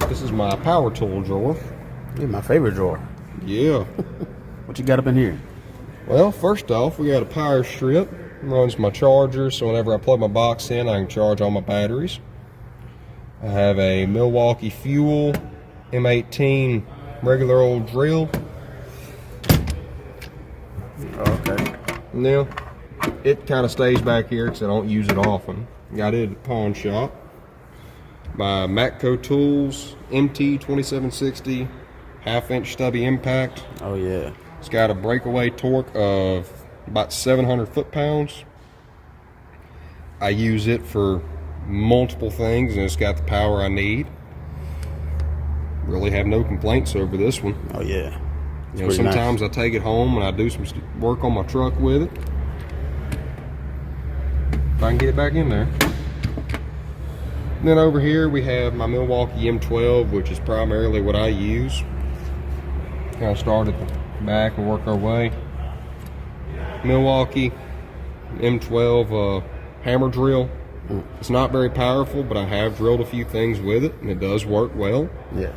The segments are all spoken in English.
This is my power tool drawer. This is my favorite drawer. Yeah. What you got up in here? Well, first off, we got a power strip. It runs my charger, so whenever I plug my box in, I can charge all my batteries. I have a Milwaukee Fuel M18 regular old drill. Okay. Now, it kind of stays back here because I don't use it often. Got it at the pawn shop. My Matco Tools MT2760 half-inch stubby impact. Oh yeah. It's got a breakaway torque of about 700 foot-pounds. I use it for multiple things, and it's got the power I need. Really have no complaints over this one. Oh yeah. You know, sometimes nice. I take it home and I do some work on my truck with it. If I can get it back in there. And then over here we have my Milwaukee M12, which is primarily what I use. Kind of start at the back and work our way. Milwaukee M12 hammer drill. It's not very powerful, but I have drilled a few things with it, and it does work well. Yeah.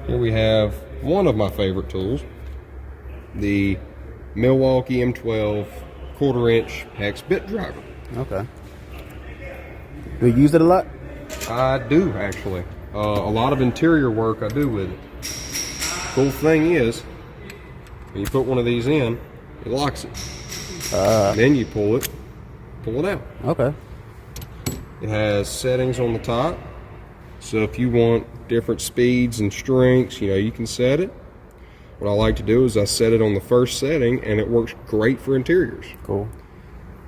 Here we have one of my favorite tools, the Milwaukee M12 1/4-inch hex bit driver. Okay. Do you use it a lot? I do, actually. A lot of interior work I do with it. Cool thing is, when you put one of these in, it locks it. Then you pull it out. Okay. It has settings on the top, so if you want different speeds and strengths, you know, you can set it. What I like to do is I set it on the first setting, and it works great for interiors. Cool.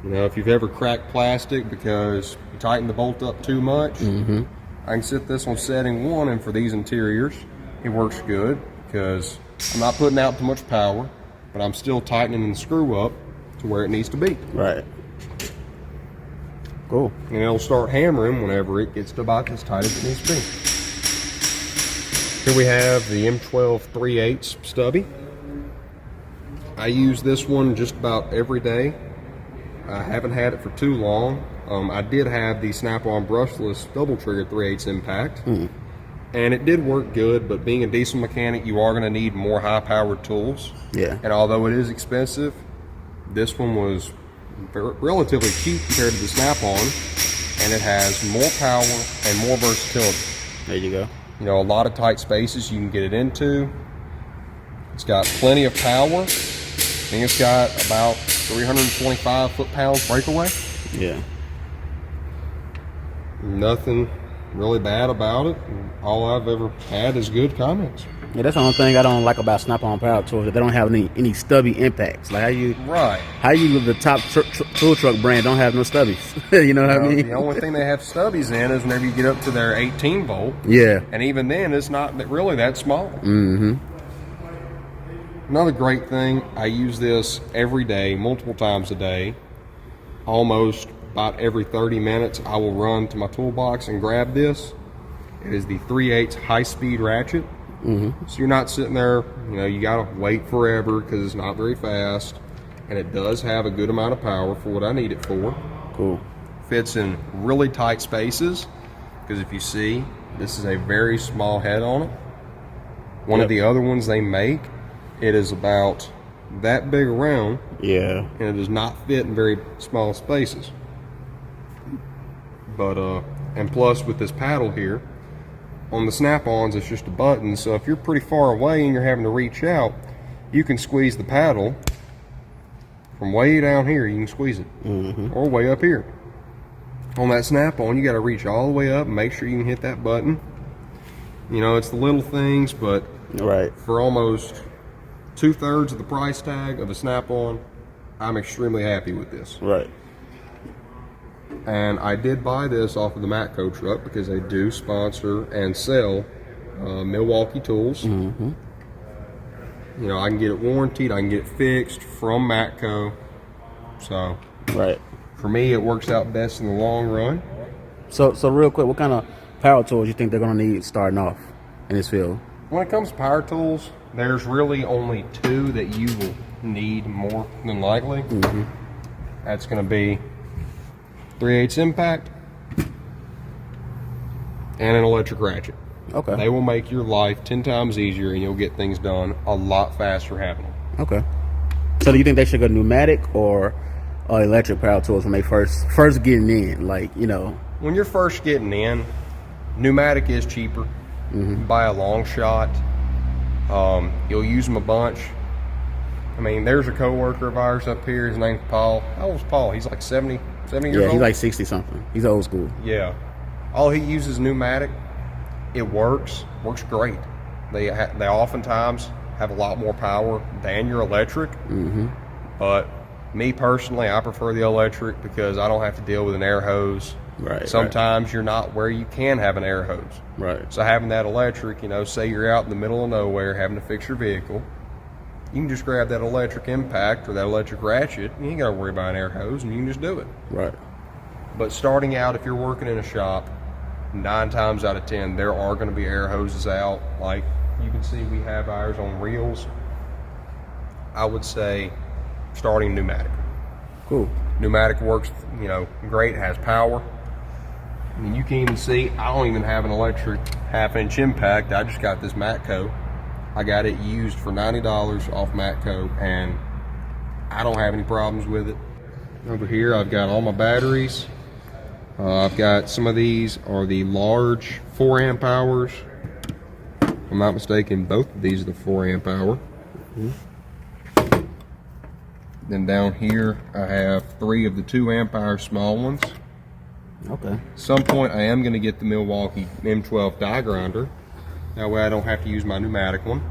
You know, if you've ever cracked plastic because you tighten the bolt up too much, I can set this on setting 1, and for these interiors, it works good because I'm not putting out too much power, but I'm still tightening the screw up to where it needs to be. Right. Cool. And it'll start hammering whenever it gets to about as tight as it needs to be. Here we have the M12 3/8 stubby. I use this one just about every day. I haven't had it for too long. I did have the Snap-on brushless double trigger 3/8 impact, and it did work good, but being a diesel mechanic, you are going to need more high-powered tools. Yeah. And although it is expensive, this one was relatively cheap compared to the Snap-on, and it has more power and more versatility. There you go. You know, a lot of tight spaces you can get it into. It's got plenty of power. I think it's got about 325 foot-pounds breakaway. Yeah. Nothing really bad about it. All I've ever had is good comments. Yeah, that's the only thing I don't like about Snap-on power tools. That they don't have any stubby impacts. Like how you the top tool truck brand don't have no stubbies. You know what I mean? The only thing they have stubbies in is whenever you get up to their 18 volt. Yeah. And even then, it's not really that small. Another great thing, I use this every day, multiple times a day. Almost about every 30 minutes, I will run to my toolbox and grab this. It is the 3/8 high-speed ratchet. So you're not sitting there, you know, you gotta wait forever because it's not very fast, and it does have a good amount of power for what I need it for. Cool. Fits in really tight spaces because if you see, this is a very small head on it. One of the other ones they make, it is about that big around. Yeah. And it does not fit in very small spaces. But and plus with this paddle here, on the Snap-ons it's just a button, so if you're pretty far away and you're having to reach out, you can squeeze the paddle from way down here. You can squeeze it, or way up here. On that Snap-on, you got to reach all the way up and make sure you can hit that button. You know, it's the little things, but for almost 2/3 of the price tag of a Snap-on, I'm extremely happy with this. Right. And I did buy this off of the Matco truck because they do sponsor and sell Milwaukee tools. You know, I can get it warranted, I can get it fixed from Matco. So, for me, it works out best in the long run. So real quick, what kind of power tools you think they're going to need starting off in this field? When it comes to power tools, there's really only 2 that you will need more than likely. That's going to be 3/8 impact and an electric ratchet. Okay. They will make your life 10 times easier, and you'll get things done a lot faster having them. Okay. So do you think they should go pneumatic or electric power tools when they first getting in? Like, you know, when you're first getting in, pneumatic is cheaper by a long shot. You'll use them a bunch. I mean, there's a coworker of ours up here. His name's Paul. How old's Paul? He's like 70 years old? Yeah, he's like 60 something. He's old school. Yeah. All he uses pneumatic. It works great. They oftentimes have a lot more power than your electric. But me personally, I prefer the electric because I don't have to deal with an air hose. Right. Sometimes you're not where you can have an air hose. Right. So having that electric, you know, say you're out in the middle of nowhere having to fix your vehicle, you can just grab that electric impact or that electric ratchet. You ain't got to worry about an air hose, and you can just do it. Right. But starting out, if you're working in a shop, 9 times out of 10, there are going to be air hoses out. Like you can see, we have ours on reels. I would say starting pneumatic. Cool. Pneumatic works, you know, great, has power. I mean, you can even see, I don't even have an electric 1/2-inch impact. I just got this Matco. I got it used for $90 off Matco, and I don't have any problems with it. Over here, I've got all my batteries. I've got some of these are the large 4 amp hours. If I'm not mistaken, both of these are the 4 amp hour. Then down here, I have 3 of the 2 amp hour small ones. Okay. At some point, I am going to get the Milwaukee M12 die grinder. That way I don't have to use my pneumatic one.